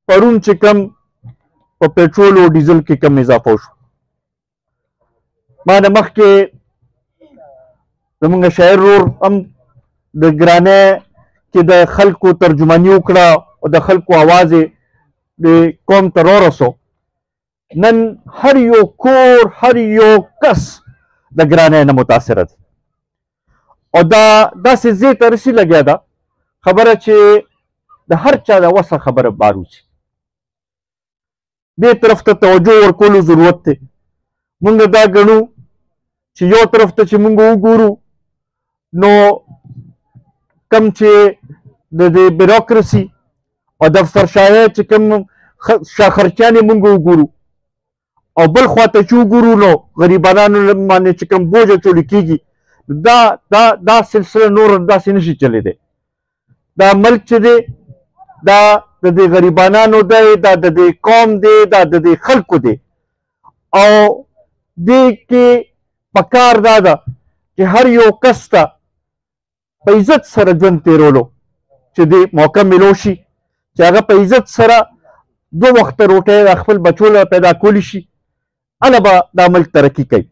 پرون چې کم په پېټرول او ډیزل کې کم اضافه وشو. ما نه مخکې زمونږ شاعر ورور هم د ګرانۍ کې د خلکو ترجماني وکړه او د خلکو آواز یې د قوم ته راورسو. نن هر یو کور هر یو کس د ګرانۍ نه متاثره دی او دا داسې ځای ته رسي لګیا ده خبره چې د هر چا د وسه خبره بار وځي. دې طرف ته توجه ورکولو ضرورت دی. مونږ دا ګڼو چې یو طرف ته چې مونږ وګورو نو کم چې د بیروکراسي او دفترشاهۍ چې کوم شاخرچیانې مونږ وګورو او بل خواته چې وګورو نو غریبانانو باندې چې کوم بوج اچولی کېږي دا سلسله نور داسې نشي چلېدی. دا ملک چې دی دا د دې غریبانانو دی، دا د دې قوم دی، دا د دې خلکو دی او دې کې پکار دا ده چې هر یو کس ته په عزت سره ژوند تېرولو چې دې موقع میلو شي چې هغه په عزت سره 2 وخته روټۍ د خپل بچو له پیدا کولی شي، هله به دا ملک ترقي کوي.